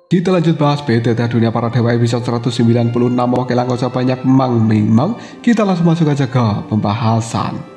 Kita lanjut bahas BTT Dunia Para Dewa episode 196. Oke, lah gak usah banyak mang. Kita langsung masuk aja ke pembahasan.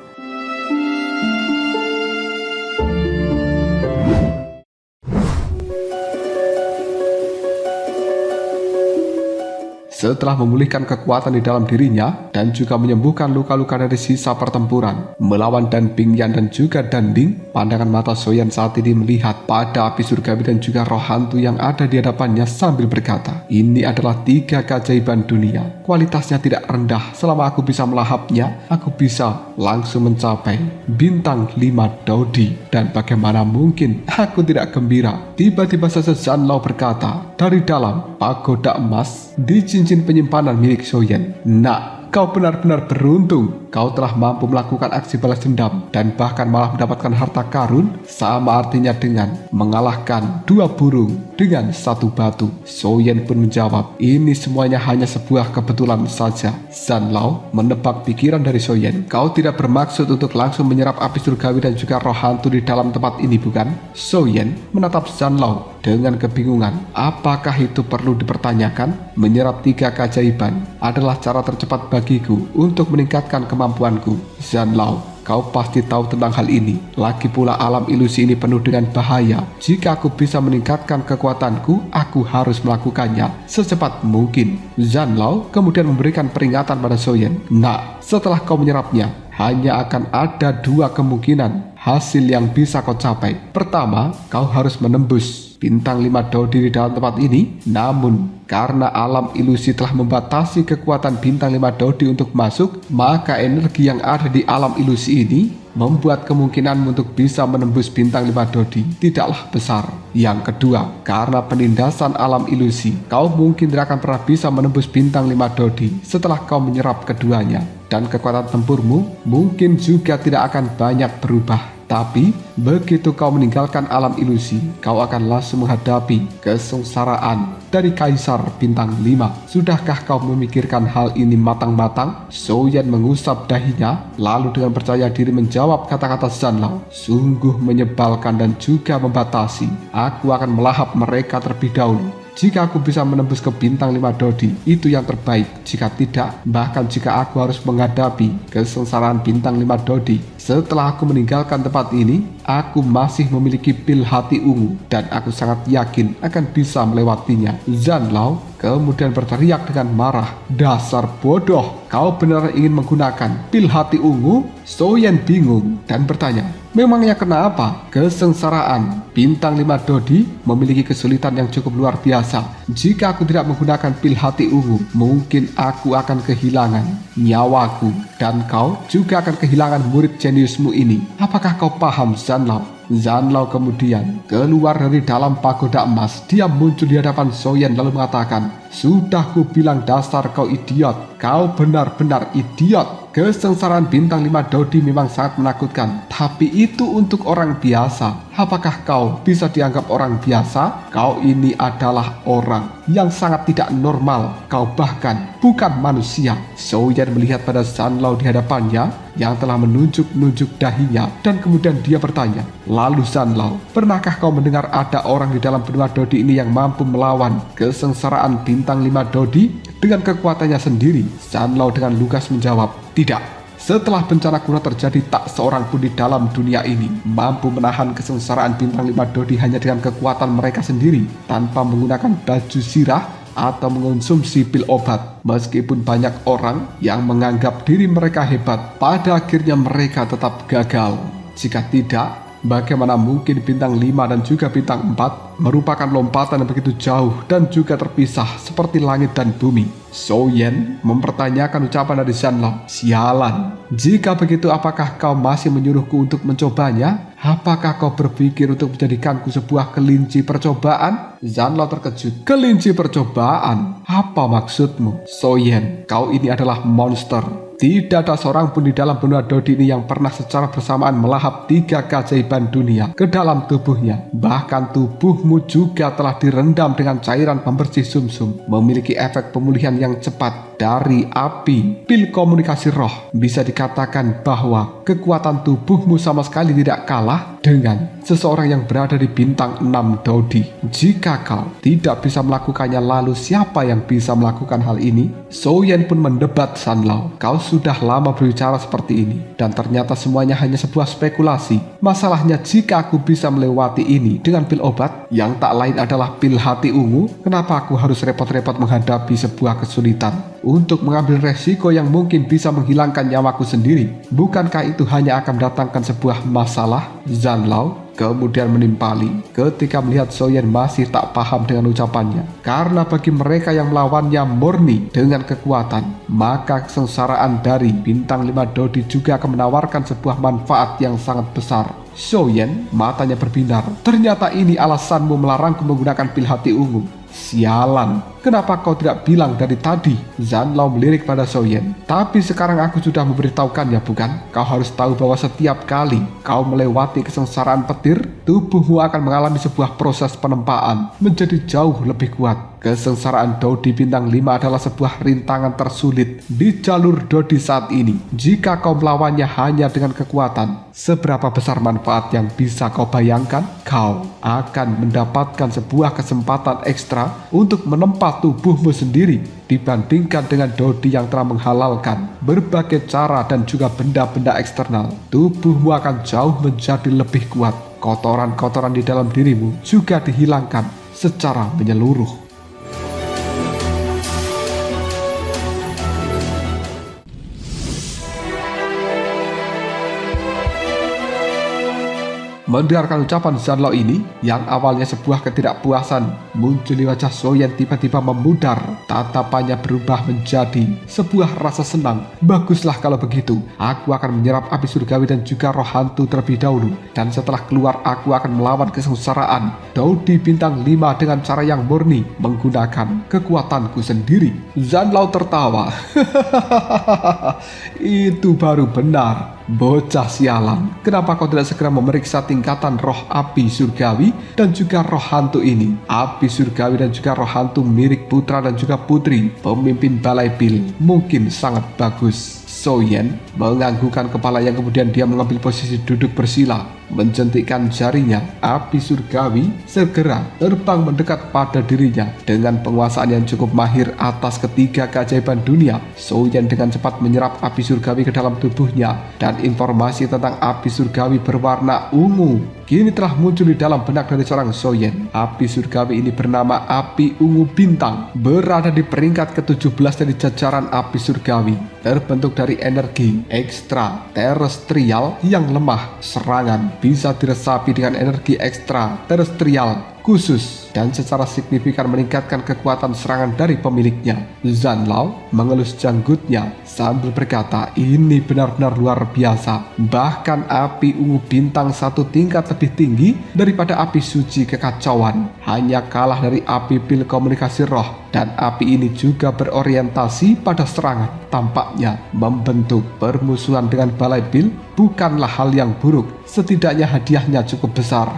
Setelah memulihkan kekuatan di dalam dirinya dan juga menyembuhkan luka-luka dari sisa pertempuran melawan Dan Bingyan dan juga Danding, pandangan mata Soyan saat ini melihat pada api surgawi dan juga roh hantu yang ada di hadapannya sambil berkata, ini adalah 3 keajaiban dunia. Kualitasnya tidak rendah. Selama aku bisa melahapnya, aku bisa langsung mencapai bintang 5 Dodi. Dan bagaimana mungkin aku tidak gembira? Tiba-tiba saja Zanlao berkata dari dalam pagoda emas di cincin penyimpanan milik Soyan. Nah, kau benar-benar beruntung. Kau telah mampu melakukan aksi balas dendam dan bahkan malah mendapatkan harta karun, sama artinya dengan mengalahkan 2 burung dengan 1 batu. Soyan pun menjawab, ini semuanya hanya sebuah kebetulan saja. Zanlao menebak pikiran dari Soyan. Kau tidak bermaksud untuk langsung menyerap api surgawi dan juga roh hantu di dalam tempat ini, bukan? Soyan menatap Zanlao dengan kebingungan. Apakah itu perlu dipertanyakan? Menyerap 3 keajaiban adalah cara tercepat bagiku untuk meningkatkan kemampuanku. Zanlao, kau pasti tahu tentang hal ini. Lagi pula alam ilusi ini penuh dengan bahaya. Jika aku bisa meningkatkan kekuatanku, aku harus melakukannya secepat mungkin. Zanlao kemudian memberikan peringatan pada Soyan. Nah, setelah kau menyerapnya, hanya akan ada 2 kemungkinan hasil yang bisa kau capai. Pertama, kau harus menembus bintang 5 Dodi di dalam tempat ini. Namun, karena alam ilusi telah membatasi kekuatan bintang 5 Dodi untuk masuk, maka energi yang ada di alam ilusi ini membuat kemungkinanmu untuk bisa menembus bintang 5 Dodi tidaklah besar. Yang kedua, karena penindasan alam ilusi, kau mungkin tidak akan pernah bisa menembus bintang 5 Dodi setelah kau menyerap keduanya. Dan kekuatan tempurmu mungkin juga tidak akan banyak berubah. Tapi, begitu kau meninggalkan alam ilusi, kau akan langsung menghadapi kesengsaraan dari Kaisar Bintang 5. Sudahkah kau memikirkan hal ini matang-matang? Soyan mengusap dahinya, lalu dengan percaya diri menjawab kata-kata Zanlao. Sungguh menyebalkan dan juga membatasi. Aku akan melahap mereka terlebih dahulu. Jika aku bisa menembus ke bintang 5 Dodi, itu yang terbaik. Jika tidak, bahkan jika aku harus menghadapi kesengsaraan bintang 5 Dodi, setelah aku meninggalkan tempat ini, aku masih memiliki pil hati ungu dan aku sangat yakin akan bisa melewatinya. Zanlao kemudian berteriak dengan marah, dasar bodoh, kau benar ingin menggunakan pil hati ungu? Soyan bingung dan bertanya, memangnya kenapa? Kesengsaraan bintang 5 Dodi memiliki kesulitan yang cukup luar biasa. Jika aku tidak menggunakan pil hati ungu, mungkin aku akan kehilangan nyawaku dan kau juga akan kehilangan murid jeniusmu ini. Apakah kau paham, Zanlao? Zanlao kemudian keluar dari dalam pagoda emas. Dia muncul di hadapan Soyan lalu mengatakan, sudah ku bilang dasar kau idiot. Kau benar-benar idiot. Kesengsaraan bintang 5 Dodi memang sangat menakutkan, tapi itu untuk orang biasa. Apakah kau bisa dianggap orang biasa? Kau ini adalah orang yang sangat tidak normal. Kau bahkan bukan manusia. Soyan melihat pada Zanlao di hadapannya yang telah menunjuk-nunjuk dahinya dan kemudian dia bertanya, lalu Zanlao, pernahkah kau mendengar ada orang di dalam benua Dodi ini yang mampu melawan kesengsaraan bintang 5 Dodi dengan kekuatannya sendiri? Zanlao dengan lugas menjawab, tidak. Setelah bencana kuno terjadi, tak seorang pun di dalam dunia ini mampu menahan kesengsaraan bintang 5 Dodi hanya dengan kekuatan mereka sendiri, tanpa menggunakan baju sirah atau mengonsumsi pil obat. Meskipun banyak orang yang menganggap diri mereka hebat, pada akhirnya mereka tetap gagal. Jika tidak, bagaimana mungkin bintang 5 dan juga bintang 4 merupakan lompatan yang begitu jauh dan juga terpisah seperti langit dan bumi? Soyan mempertanyakan ucapan dari Zanlao. Sialan, jika begitu apakah kau masih menyuruhku untuk mencobanya? Apakah kau berpikir untuk menjadikanku sebuah kelinci percobaan? Zanlao terkejut. Kelinci percobaan? Apa maksudmu? Soyan, kau ini adalah monster. Tidak ada seorang pun di dalam benua Dodi ini yang pernah secara bersamaan melahap 3 keajaiban dunia ke dalam tubuhnya. Bahkan tubuhmu juga telah direndam dengan cairan pembersih sumsum, memiliki efek pemulihan yang cepat dari api pil komunikasi roh. Bisa dikatakan bahwa kekuatan tubuhmu sama sekali tidak kalah dengan seseorang yang berada di bintang 6 Dodi. Jika kau tidak bisa melakukannya, lalu siapa yang bisa melakukan hal ini? Soyen pun mendebat Sanlao, kau sudah lama berbicara seperti ini dan ternyata semuanya hanya sebuah spekulasi. Masalahnya jika aku bisa melewati ini dengan pil obat yang tak lain adalah pil hati ungu, kenapa aku harus repot-repot menghadapi sebuah kesulitan untuk mengambil resiko yang mungkin bisa menghilangkan nyawaku sendiri? Bukankah itu hanya akan mendatangkan sebuah masalah? Zanlao kemudian menimpali ketika melihat Soyen masih tak paham dengan ucapannya. Karena bagi mereka yang melawannya murni dengan kekuatan, maka kesengsaraan dari bintang 5 Dodi juga akan menawarkan sebuah manfaat yang sangat besar. Soyen matanya berbinar. Ternyata ini alasanmu melarangku menggunakan pil hati ungu. Sialan, kenapa kau tidak bilang dari tadi? Zanlao melirik pada Soyen. Tapi sekarang aku sudah memberitahukannya, bukan? Kau harus tahu bahwa setiap kali kau melewati kesengsaraan petir, tubuhmu akan mengalami sebuah proses penempaan menjadi jauh lebih kuat. Kesengsaraan Dodi bintang 5 adalah sebuah rintangan tersulit di jalur Dodi saat ini. Jika kau melawannya hanya dengan kekuatan, seberapa besar manfaat yang bisa kau bayangkan? Kau akan mendapatkan sebuah kesempatan ekstra untuk menempa tubuhmu sendiri dibandingkan dengan Dodi yang telah menghalalkan berbagai cara dan juga benda-benda eksternal. Tubuhmu akan jauh menjadi lebih kuat. Kotoran-kotoran di dalam dirimu juga dihilangkan secara menyeluruh. Mendengarkan ucapan Zanlao ini, yang awalnya sebuah ketidakpuasan muncul di wajah Soyen tiba-tiba memudar. Tatapannya berubah menjadi sebuah rasa senang. Baguslah kalau begitu, aku akan menyerap api surgawi dan juga roh hantu terlebih dahulu. Dan setelah keluar, aku akan melawan kesengsaraan Dodi bintang 5 dengan cara yang murni, menggunakan kekuatanku sendiri. Zanlao tertawa. Itu baru benar. Bocah sialan, kenapa kau tidak segera memeriksa tingkatan roh api surgawi dan juga roh hantu ini? Api surgawi dan juga roh hantu milik putra dan juga putri pemimpin balai pil mungkin sangat bagus. Soyen menganggukkan kepala yang kemudian dia mengambil posisi duduk bersila, menjentikkan jarinya. Api surgawi segera terbang mendekat pada dirinya. Dengan penguasaan yang cukup mahir atas ketiga keajaiban dunia, Soyen dengan cepat menyerap api surgawi ke dalam tubuhnya, dan informasi tentang api surgawi berwarna ungu kini telah muncul di dalam benak dari seorang Soyen. Api surgawi ini bernama api ungu bintang, berada di peringkat ke-17 dari jajaran api surgawi, terbentuk dari energi ekstra terestrial yang lemah. Serangan bisa diresapi dengan energi ekstra terestrial khusus dan secara signifikan meningkatkan kekuatan serangan dari pemiliknya. Zanlao mengelus janggutnya sambil berkata, ini benar-benar luar biasa. Bahkan api ungu bintang 1 tingkat lebih tinggi daripada api suci kekacauan, hanya kalah dari api pil komunikasi roh. Dan api ini juga berorientasi pada serangan. Tampaknya membentuk permusuhan dengan balai pil bukanlah hal yang buruk. Setidaknya hadiahnya cukup besar.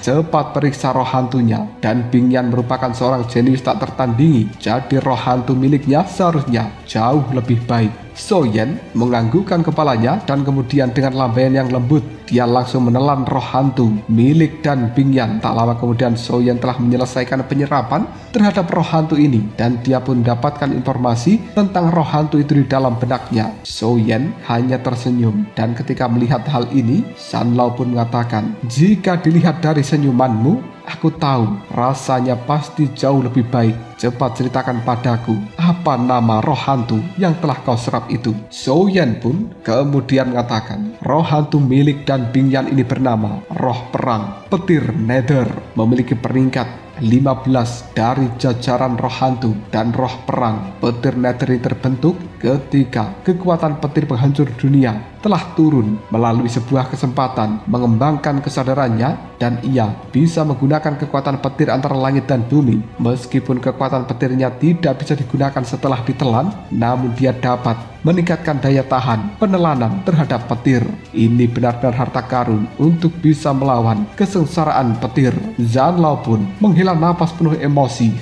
Cepat periksa roh hantunya. Dan Bingyan merupakan seorang jenius tak tertandingi. Jadi roh hantu miliknya seharusnya jauh lebih baik. Soyen menganggukkan kepalanya dan kemudian dengan lambaian yang lembut dia langsung menelan roh hantu milik Dan Bingyan. Tak lama kemudian Soyen telah menyelesaikan penyerapan terhadap roh hantu ini dan dia pun mendapatkan informasi tentang roh hantu itu di dalam benaknya. Soyen hanya tersenyum dan ketika melihat hal ini, Zanlao pun mengatakan, jika dilihat dari senyumanmu, aku tahu rasanya pasti jauh lebih baik. Cepat ceritakan padaku, apa nama roh hantu yang telah kau serap itu? Soyen pun kemudian mengatakan, roh hantu milik Dan Bingyan ini bernama roh perang petir Nether, memiliki peringkat 15 dari jajaran roh hantu dan roh perang. Petir Nether ini terbentuk ketika kekuatan petir penghancur dunia telah turun melalui sebuah kesempatan mengembangkan kesadarannya, dan ia bisa menggunakan kekuatan petir antara langit dan bumi. Meskipun kekuatan petirnya tidak bisa digunakan setelah ditelan, namun dia dapat meningkatkan daya tahan penelanan terhadap petir. Ini benar-benar harta karun untuk bisa melawan kesengsaraan petir. Zanlao pun menghela napas penuh emosi.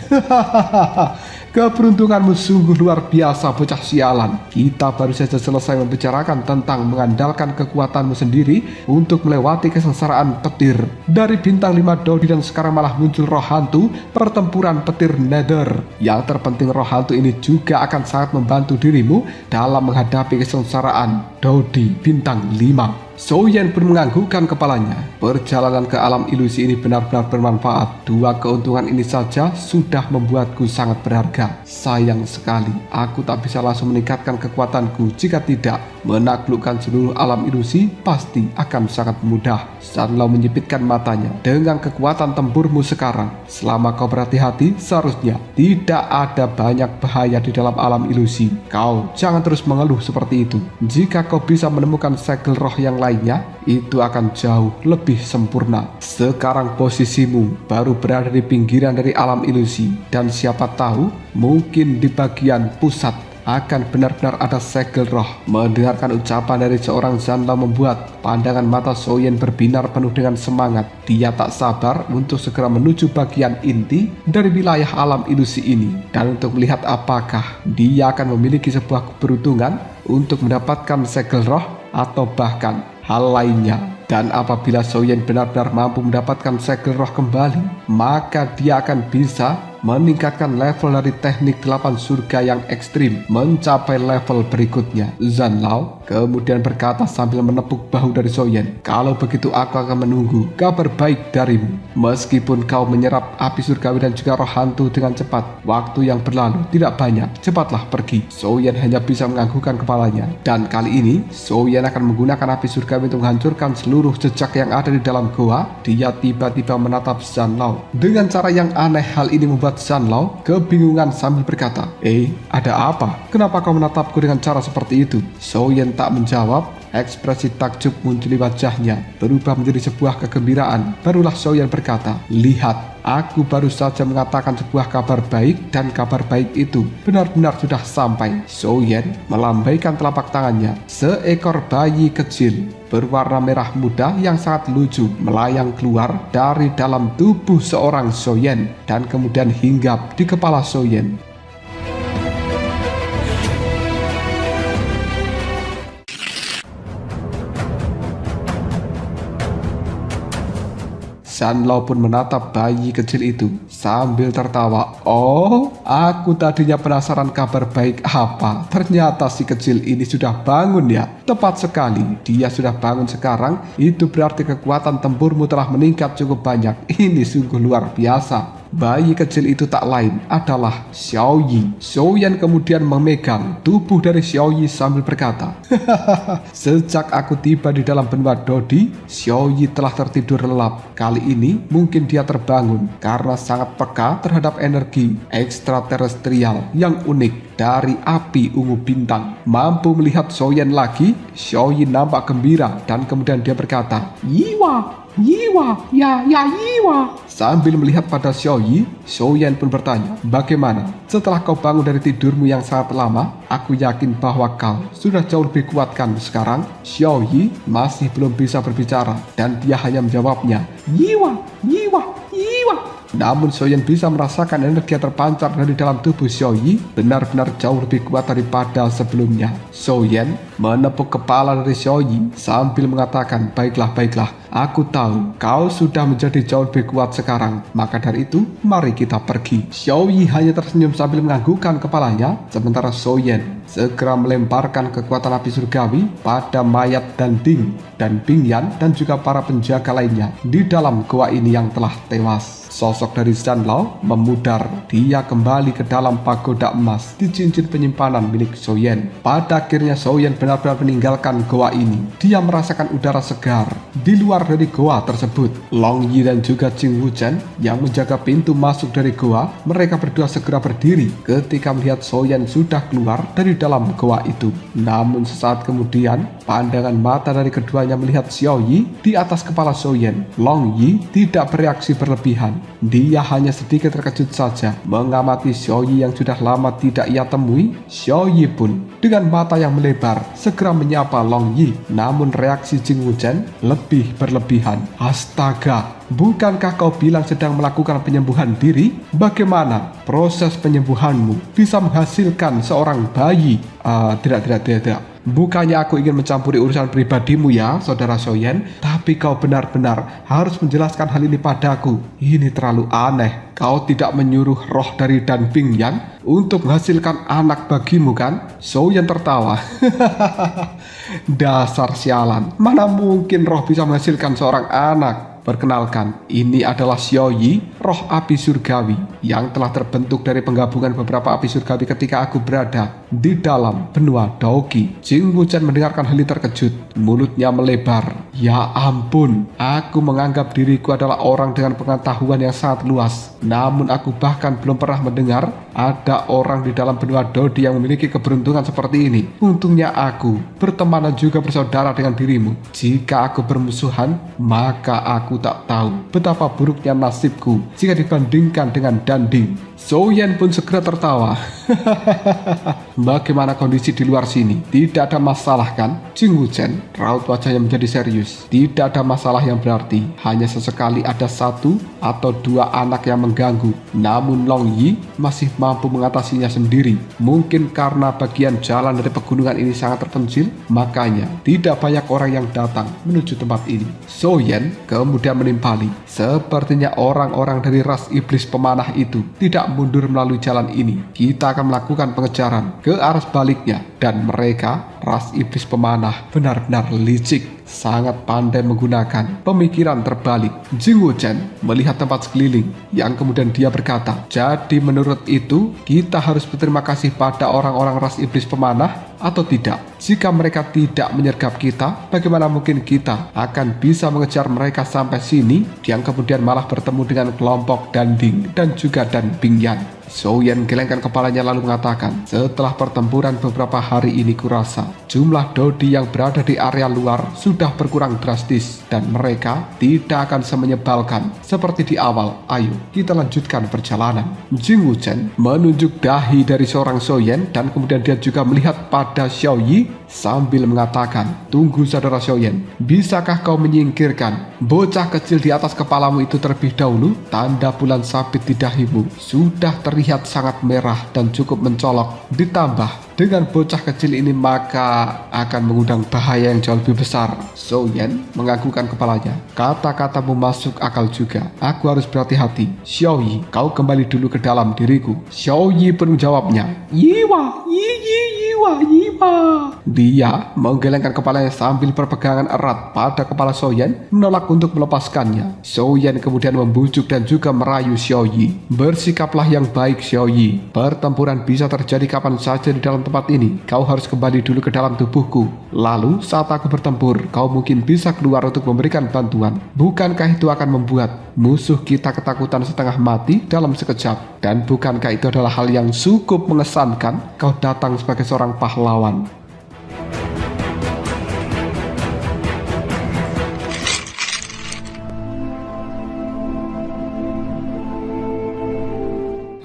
Keberuntunganmu sungguh luar biasa, bocah sialan. Kita baru saja selesai membicarakan tentang mengandalkan kekuatanmu sendiri untuk melewati kesengsaraan petir. Dari bintang 5 Dodi dan sekarang malah muncul roh hantu pertempuran petir Nether. Yang terpenting roh hantu ini juga akan sangat membantu dirimu dalam menghadapi kesengsaraan Dodi bintang 5. Soyen pun menganggukkan kepalanya. Perjalanan ke alam ilusi ini benar-benar bermanfaat. Dua keuntungan ini saja sudah membuatku sangat berharga. Sayang sekali, aku tak bisa langsung meningkatkan kekuatanku. Jika tidak, menaklukkan seluruh alam ilusi pasti akan sangat mudah. Zanlao menyipitkan matanya. Dengan kekuatan tempurmu sekarang, selama kau berhati-hati, seharusnya tidak ada banyak bahaya di dalam alam ilusi. Kau jangan terus mengeluh seperti itu. Jika kau bisa menemukan segel roh yang lainnya, itu akan jauh lebih sempurna. Sekarang posisimu baru berada di pinggiran dari alam ilusi, dan siapa tahu mungkin di bagian pusat akan benar-benar ada segel roh. Mendengarkan ucapan dari seorang Zanlao membuat pandangan mata Soyen berbinar penuh dengan semangat. Dia tak sabar untuk segera menuju bagian inti dari wilayah alam ilusi ini, dan untuk melihat apakah dia akan memiliki sebuah keberuntungan untuk mendapatkan segel roh atau bahkan hal lainnya. Dan apabila Soyen benar-benar mampu mendapatkan segel roh kembali, maka dia akan bisa meningkatkan level dari teknik 8 surga yang ekstrim mencapai level berikutnya. Zanlao kemudian berkata sambil menepuk bahu dari Soyen, "Kalau begitu aku akan menunggu kabar baik darimu. Meskipun kau menyerap api surgawi dan juga roh hantu dengan cepat, waktu yang berlalu tidak banyak, cepatlah pergi." Soyen hanya bisa menganggukkan kepalanya, dan kali ini Soyen akan menggunakan api surgawi untuk menghancurkan seluruh jejak yang ada di dalam goa. Dia tiba-tiba menatap Zanlao dengan cara yang aneh. Hal ini membuat Zanlao kebingungan sambil berkata, ada apa? Kenapa kau menatapku dengan cara seperti itu?" Soyen tak menjawab. Ekspresi takjub muncul di wajahnya, berubah menjadi sebuah kegembiraan. Barulah Soyen berkata, "Lihat, aku baru saja mengatakan sebuah kabar baik, dan kabar baik itu benar-benar sudah sampai." Soyen melambaikan telapak tangannya. Seekor bayi kecil berwarna merah muda yang sangat lucu melayang keluar dari dalam tubuh seorang Soyen dan kemudian hinggap di kepala Soyen. Zanlao pun menatap bayi kecil itu sambil tertawa. "Oh, aku tadinya penasaran kabar baik apa. Ternyata si kecil ini sudah bangun ya." Tepat sekali, dia sudah bangun sekarang. Itu berarti kekuatan tempurmu telah meningkat cukup banyak. Ini sungguh luar biasa. Bayi kecil itu tak lain adalah Xiaoyi. Soyen kemudian memegang tubuh dari Xiaoyi sambil berkata, "Sejak aku tiba di dalam benua Dodi, Xiaoyi telah tertidur lelap. Kali ini mungkin dia terbangun karena sangat peka terhadap energi ekstraterestrial yang unik dari api ungu bintang." Mampu melihat Soyen lagi, Xiaoyi nampak gembira dan kemudian dia berkata, "Yiwa, Yiwa, ya Yiwa." Sambil melihat pada Xiaoyi, Soyen pun bertanya, "Bagaimana? Setelah kau bangun dari tidurmu yang sangat lama, aku yakin bahwa kau sudah jauh lebih kuat kan sekarang?" Xiaoyi masih belum bisa berbicara dan dia hanya menjawabnya, "Yiwa, Yiwa, Yiwa." Namun Soyen bisa merasakan energi yang terpancar dari dalam tubuh Xiaoyi benar-benar jauh lebih kuat daripada sebelumnya. Soyen menepuk kepala dari Xiaoyi sambil mengatakan, "Baiklah, baiklah. Aku tahu kau sudah menjadi jauh lebih kuat sekarang. Maka dari itu, mari kita pergi." Xiaoyi hanya tersenyum sambil menganggukkan kepalanya, sementara Soyen segera melemparkan kekuatan api surgawi pada mayat dan Ding dan Pingyan dan juga para penjaga lainnya di dalam goa ini yang telah tewas. sosok dari Zanlao memudar. Dia kembali ke dalam pagoda emas di cincin penyimpanan milik Soyen. Pada akhirnya Soyen benar-benar meninggalkan goa ini. Dia merasakan udara segar di luar dari goa tersebut. Long Yi dan juga Jing Wuchen yang menjaga pintu masuk dari goa, mereka berdua segera berdiri ketika melihat Soyen sudah keluar dari dalam goa itu. Namun sesaat kemudian, pandangan mata dari keduanya melihat Xiao Yi di atas kepala Soyen. Long Yi tidak bereaksi berlebihan. Dia hanya sedikit terkejut saja mengamati Xiao Yi yang sudah lama tidak ia temui. Xiao Yi pun dengan mata yang melebar segera menyapa Long Yi. Namun reaksi Jing Wuchen lebih berlebihan. Astaga, bukankah kau bilang sedang melakukan penyembuhan diri? Bagaimana proses penyembuhanmu bisa menghasilkan seorang bayi? Tidak. Bukannya aku ingin mencampuri urusan pribadimu ya, saudara Soyen, tapi kau benar-benar harus menjelaskan hal ini padaku. Ini terlalu aneh. Kau tidak menyuruh roh dari Dan Pingyan untuk menghasilkan anak bagimu kan? Soyen tertawa. Dasar sialan, mana mungkin roh bisa menghasilkan seorang anak? Perkenalkan, ini adalah Xiao Yi, roh api surgawi yang telah terbentuk dari penggabungan beberapa api surgawi ketika aku berada di dalam benua Daoqi. Jing Wuchen mendengarkan hal ini terkejut, mulutnya melebar. Ya ampun, aku menganggap diriku adalah orang dengan pengetahuan yang sangat luas. Namun aku bahkan belum pernah mendengar ada orang di dalam benua Dodi yang memiliki keberuntungan seperti ini. Untungnya aku berteman dan juga bersaudara dengan dirimu. Jika aku bermusuhan, maka aku tak tahu betapa buruknya nasibku jika dibandingkan dengan Danding. Soyen pun segera tertawa. Bagaimana kondisi di luar sini? Tidak ada masalah kan? Jing Wuchen, raut wajahnya menjadi serius. Tidak ada masalah yang berarti. Hanya sesekali ada 1 atau 2 anak yang mengganggu. Namun Long Yi masih mampu mengatasinya sendiri. Mungkin karena bagian jalan dari pegunungan ini sangat terpencil, makanya tidak banyak orang yang datang menuju tempat ini. Soyen kemudian menimpali. Sepertinya orang-orang dari ras iblis pemanah itu tidak mundur melalui jalan ini. Kita akan melakukan pengejaran ke arah sebaliknya, dan mereka, ras iblis pemanah, benar-benar licik, sangat pandai menggunakan pemikiran terbalik. Jing Wuchen melihat tempat sekeliling yang kemudian dia berkata, jadi menurut itu kita harus berterima kasih pada orang-orang ras iblis pemanah atau tidak? Jika mereka tidak menyergap kita, bagaimana mungkin kita akan bisa mengejar mereka sampai sini yang kemudian malah bertemu dengan kelompok Danding dan juga Dan Pingyan? Soyen gelengkan kepalanya lalu mengatakan, setelah pertempuran beberapa hari ini kurasa jumlah Dodi yang berada di area luar sudah berkurang drastis dan mereka tidak akan semenyebalkan seperti di awal. Ayo kita lanjutkan perjalanan. Jing Wuchen menunjuk dahi dari seorang Soyen dan kemudian dia juga melihat pada Xiao Yi sambil mengatakan, tunggu saudara Soyen, bisakah kau menyingkirkan bocah kecil di atas kepalamu itu terlebih dahulu? Tanda bulan sabit di dahimu sudah terlihat sangat merah dan cukup mencolok. Ditambah dengan bocah kecil ini maka akan mengundang bahaya yang jauh lebih besar. Soyen menganggukkan kepalanya. Kata-katamu masuk akal juga. Aku harus berhati-hati. Xiao Yi, kau kembali dulu ke dalam diriku. Xiao Yi pun menjawabnya, Yiwa, Yiwa. Dia menggelengkan kepalanya sambil berpegangan erat pada kepala Soyen, menolak untuk melepaskannya. Soyen kemudian membujuk dan juga merayu Xiao Yi. Bersikaplah yang baik Xiao Yi. Pertempuran bisa terjadi kapan saja di dalam tempat ini. Kau harus kembali dulu ke dalam tubuhku. Lalu saat aku bertempur, kau mungkin bisa keluar untuk memberikan bantuan. Bukankah itu akan membuat musuh kita ketakutan setengah mati dalam sekejap? Dan bukankah itu adalah hal yang cukup mengesankan? Kau datang sebagai seorang pahlawan.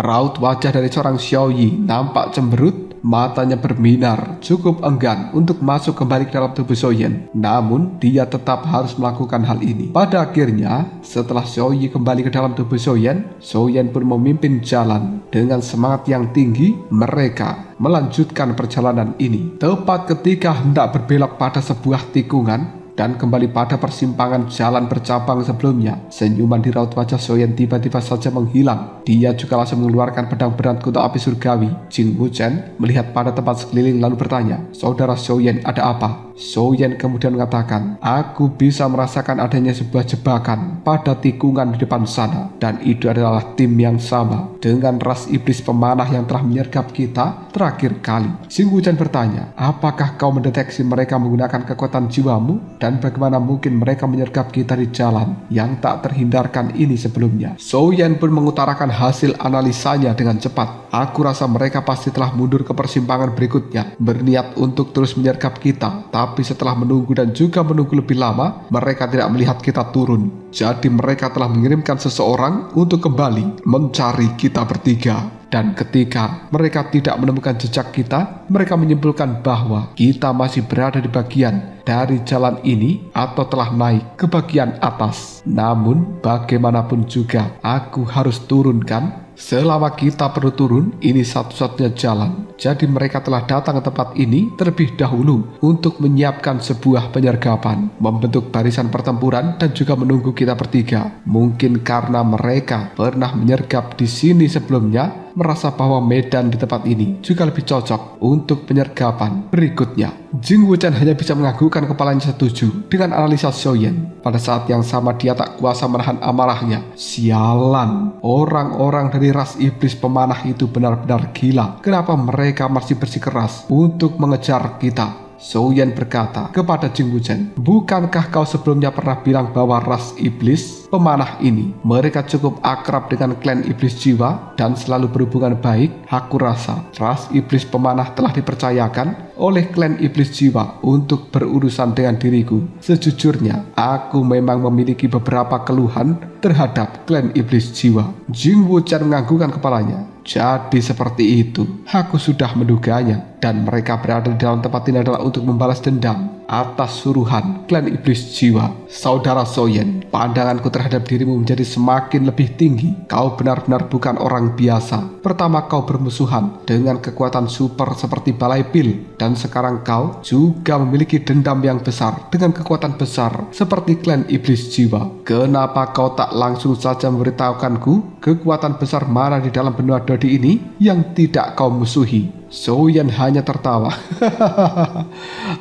Raut wajah dari seorang Xiao Yi nampak cemberut, matanya berminar, cukup enggan untuk masuk kembali ke dalam tubuh Soyen. Namun dia tetap harus melakukan hal ini. Pada akhirnya, setelah Xiao Yi kembali ke dalam tubuh Soyen, Soyen pun memimpin jalan. Dengan semangat yang tinggi, mereka melanjutkan perjalanan ini. Tepat ketika hendak berbelok pada sebuah tikungan, dan kembali pada persimpangan jalan bercabang sebelumnya. Senyuman di raut wajah Soyen tiba-tiba saja menghilang. Dia juga langsung mengeluarkan pedang berat kuno api surgawi. Jing Wuchen melihat pada tempat sekeliling lalu bertanya, "Saudara Soyen, ada apa?" Soyen kemudian mengatakan, "Aku bisa merasakan adanya sebuah jebakan pada tikungan di depan sana, dan itu adalah tim yang sama dengan ras iblis pemanah yang telah menyergap kita terakhir kali." Jing Wuchen bertanya, "Apakah kau mendeteksi mereka menggunakan kekuatan jiwamu? Dan bagaimana mungkin mereka menyergap kita di jalan yang tak terhindarkan ini sebelumnya?" Soyen pun mengutarakan hasil analisanya dengan cepat. "Aku rasa mereka pasti telah mundur ke persimpangan berikutnya, berniat untuk terus menyergap kita. Tapi setelah menunggu dan juga menunggu lebih lama, mereka tidak melihat kita turun. Jadi mereka telah mengirimkan seseorang untuk kembali mencari kita bertiga. Dan ketika mereka tidak menemukan jejak kita, mereka menyimpulkan bahwa kita masih berada di bagian dari jalan ini atau telah naik ke bagian atas. Namun bagaimanapun juga aku harus turunkan. Selama kita perlu turun, ini satu-satunya jalan. Jadi mereka telah datang ke tempat ini terlebih dahulu untuk menyiapkan sebuah penyergapan, membentuk barisan pertempuran dan juga menunggu kita bertiga. Mungkin karena mereka pernah menyergap di sini sebelumnya, merasa bahwa medan di tempat ini juga lebih cocok untuk penyergapan berikutnya." Jing Wuchen hanya bisa menganggukkan kepalanya setuju dengan analisa Soyen. Pada saat yang sama dia tak kuasa menahan amarahnya. Sialan, orang-orang dari ras iblis pemanah itu benar-benar gila. Kenapa mereka masih bersikeras untuk mengejar kita? Soyen berkata kepada Jing Wuchen, "Bukankah kau sebelumnya pernah bilang bahwa ras iblis pemanah ini mereka cukup akrab dengan klan iblis jiwa dan selalu berhubungan baik? Aku rasa ras iblis pemanah telah dipercayakan oleh klan iblis jiwa untuk berurusan dengan diriku. Sejujurnya, aku memang memiliki beberapa keluhan terhadap klan iblis jiwa." Jing Wuchen menganggukkan kepalanya. "Jadi seperti itu. Aku sudah menduganya. Dan mereka berada di dalam tempat ini adalah untuk membalas dendam atas suruhan klan iblis jiwa. Saudara Soyen, pandanganku terhadap dirimu menjadi semakin lebih tinggi. Kau benar-benar bukan orang biasa. Pertama kau bermusuhan dengan kekuatan super seperti Balai Pil, dan sekarang kau juga memiliki dendam yang besar dengan kekuatan besar seperti klan iblis jiwa. Kenapa kau tak langsung saja memberitahukanku kekuatan besar mana di dalam benua Dodi ini yang tidak kau musuhi?" Soyen hanya tertawa.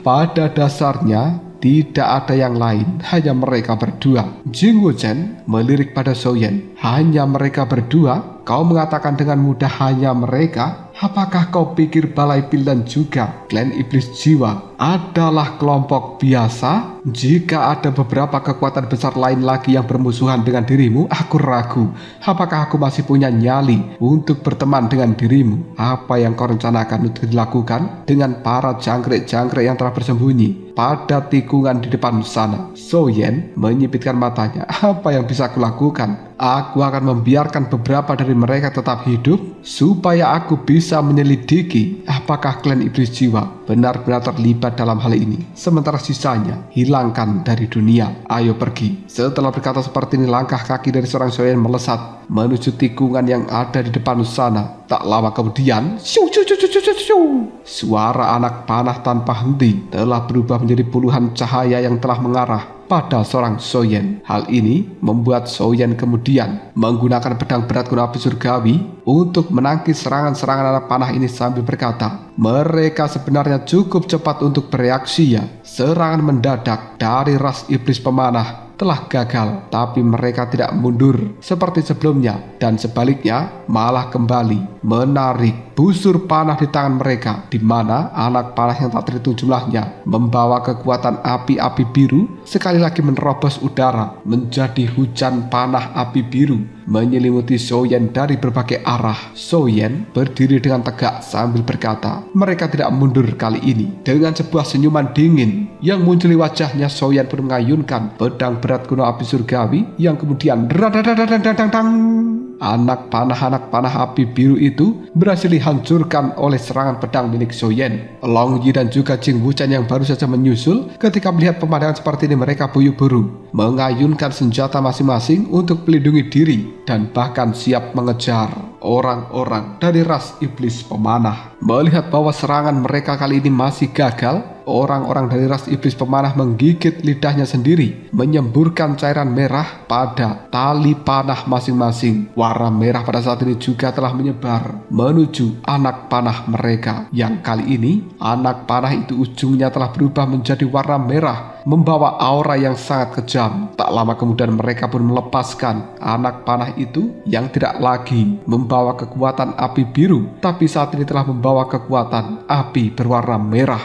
Pada dasarnya tidak ada yang lain, hanya mereka berdua. Jing Wuchen melirik pada Soyen. "Hanya mereka berdua? Kau mengatakan dengan mudah hanya mereka? Apakah kau pikir Balai Pil dan juga klan iblis jiwa adalah kelompok biasa? Jika ada beberapa kekuatan besar lain lagi yang bermusuhan dengan dirimu, aku ragu apakah aku masih punya nyali untuk berteman dengan dirimu. Apa yang kau rencanakan untuk dilakukan dengan para jangkrik-jangkrik yang telah bersembunyi pada tikungan di depan sana?" Soyen menyipitkan matanya. "Apa yang bisa aku lakukan? Aku akan membiarkan beberapa dari mereka tetap hidup supaya aku bisa menyelidiki apakah klan iblis jiwa benar-benar terlibat dalam hal ini. Sementara sisanya hilangkan dari dunia. Ayo pergi." Setelah berkata seperti ini, langkah kaki dari seorang Soyen melesat menuju tikungan yang ada di depan sana. Tak lama kemudian, suara anak panah tanpa henti telah berubah menjadi puluhan cahaya yang telah mengarah pada seorang Soyen. Hal ini membuat Soyen kemudian menggunakan pedang berat kuno api surgawi untuk menangkis serangan-serangan anak panah ini sambil berkata, "Mereka sebenarnya cukup cepat untuk bereaksi ya. Serangan mendadak dari ras iblis pemanah telah gagal, tapi mereka tidak mundur seperti sebelumnya, dan sebaliknya malah kembali menarik busur panah di tangan mereka, di mana anak panah yang tak terhitung jumlahnya membawa kekuatan api-api biru sekali lagi menerobos udara menjadi hujan panah api biru menyelimuti Soyen dari berbagai arah. Soyen berdiri dengan tegak sambil berkata, "Mereka tidak mundur kali ini." Dengan sebuah senyuman dingin yang muncul di wajahnya, Soyen pun mengayunkan pedang berat kuno api surgawi yang kemudian anak panah api biru itu berhasil dihancurkan oleh serangan pedang milik Soyen. Long Yi dan juga Jing Wuchen yang baru saja menyusul, ketika melihat pemandangan seperti ini mereka buyuk-buyuk mengayunkan senjata masing-masing untuk melindungi diri dan bahkan siap mengejar orang-orang dari ras iblis pemanah. Melihat bahwa serangan mereka kali ini masih gagal, orang-orang dari ras iblis pemanah menggigit lidahnya sendiri, menyemburkan cairan merah pada tali panah masing-masing. Warna merah pada saat ini juga telah menyebar menuju anak panah mereka, yang kali ini anak panah itu ujungnya telah berubah menjadi warna merah, membawa aura yang sangat kejam. Tak lama kemudian mereka pun melepaskan anak panah itu yang tidak lagi membawa kekuatan api biru, tapi saat ini telah membawa kekuatan api berwarna merah.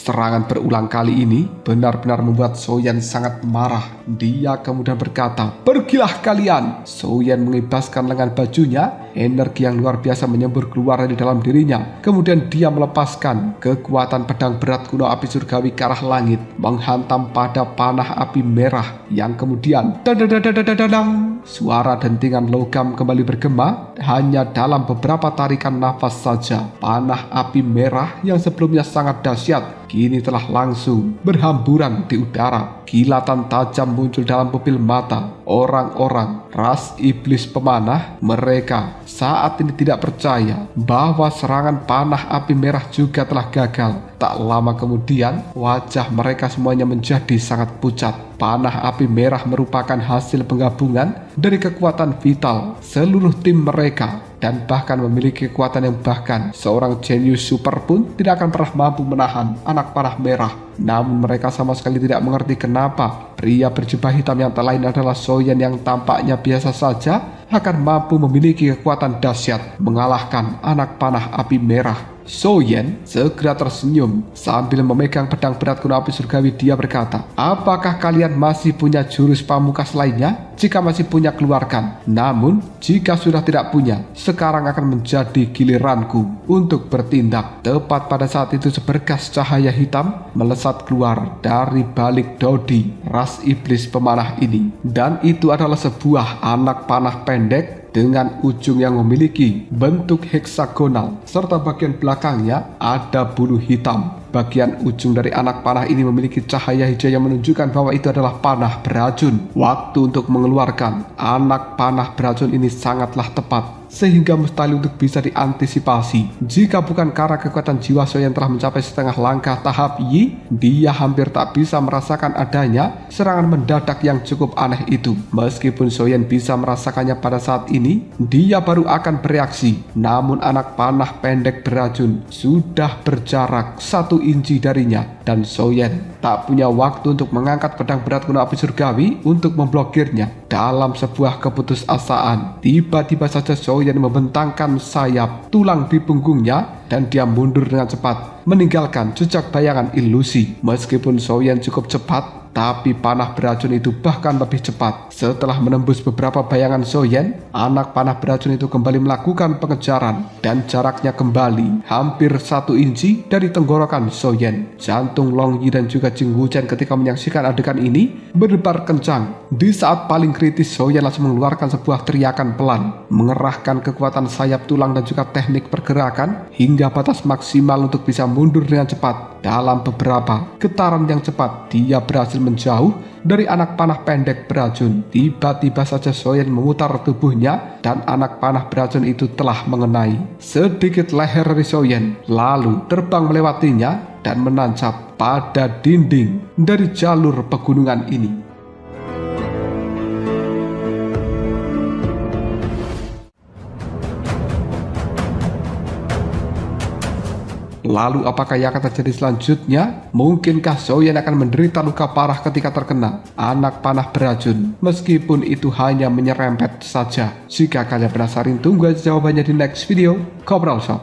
Serangan berulang kali ini benar-benar membuat Soyan sangat marah. Dia kemudian berkata, "Pergilah kalian!" Soyan mengibaskan lengan bajunya, energi yang luar biasa menyembur keluar dari dalam dirinya. Kemudian dia melepaskan kekuatan pedang berat kuno api surgawi ke arah langit, menghantam pada panah api merah yang kemudian dadadadadadadang. Suara dentingan logam kembali bergema. Hanya dalam beberapa tarikan nafas saja, panah api merah yang sebelumnya sangat dahsyat kini telah langsung berhamburan di udara. Kilatan tajam muncul dalam pupil mata orang-orang ras iblis pemanah. Mereka saat ini tidak percaya bahwa serangan panah api merah juga telah gagal. Tak lama kemudian wajah mereka semuanya menjadi sangat pucat. Panah api merah merupakan hasil penggabungan dari kekuatan vital seluruh tim mereka, dan bahkan memiliki kekuatan yang bahkan seorang jenius super pun tidak akan pernah mampu menahan anak panah merah. Namun mereka sama sekali tidak mengerti kenapa pria berjubah hitam yang tak lain adalah Soyan yang tampaknya biasa saja akan mampu memiliki kekuatan dahsyat mengalahkan anak panah api merah. Soyan segera tersenyum sambil memegang pedang berat kuno api surgawi. Dia berkata, "Apakah kalian masih punya jurus pamungkas lainnya? Jika masih punya, keluarkan. Namun jika sudah tidak punya, sekarang akan menjadi giliranku untuk bertindak." Tepat pada saat itu seberkas cahaya hitam melesat keluar dari balik dodi ras iblis pemanah ini, dan itu adalah sebuah anak panah pendek dengan ujung yang memiliki bentuk heksagonal, serta bagian belakangnya ada bulu hitam. Bagian ujung dari anak panah ini memiliki cahaya hijau yang menunjukkan bahwa itu adalah panah beracun. Waktu untuk mengeluarkan anak panah beracun ini sangatlah tepat, sehingga mustahil untuk bisa diantisipasi. Jika bukan karena kekuatan jiwa Soyan telah mencapai setengah langkah tahap Yi, dia hampir tak bisa merasakan adanya serangan mendadak yang cukup aneh itu. Meskipun Soyan bisa merasakannya pada saat ini, dia baru akan bereaksi. Namun anak panah pendek beracun sudah berjarak 1 inci darinya, dan Soyan tak punya waktu untuk mengangkat pedang berat kuno api surgawi untuk memblokirnya. Dalam sebuah keputusasaan, tiba-tiba saja Soyan membentangkan sayap tulang di punggungnya, dan dia mundur dengan cepat, meninggalkan jejak bayangan ilusi. Meskipun Soyan cukup cepat, tapi panah beracun itu bahkan lebih cepat. Setelah menembus beberapa bayangan Soyan, anak panah beracun itu kembali melakukan pengejaran, dan jaraknya kembali hampir 1 inci dari tenggorokan Soyan. Jantung Long Yi dan juga Jing Wuchen ketika menyaksikan adegan ini berdebar kencang. Di saat paling kritis, Soyan langsung mengeluarkan sebuah teriakan pelan, mengerahkan kekuatan sayap tulang dan juga teknik pergerakan hingga batas maksimal untuk bisa mundur dengan cepat. Dalam beberapa getaran yang cepat, dia berhasil menjauh dari anak panah pendek beracun. Tiba-tiba saja Soyan memutar tubuhnya, dan anak panah beracun itu telah mengenai sedikit leher dari Soyan, lalu terbang melewatinya dan menancap pada dinding dari jalur pegunungan ini. Lalu apakah yang akan terjadi selanjutnya? Mungkinkah Soyan akan menderita luka parah ketika terkena anak panah beracun? Meskipun itu hanya menyerempet saja. Jika kalian penasaran, tunggu aja jawabannya di next video. Cobra Shop.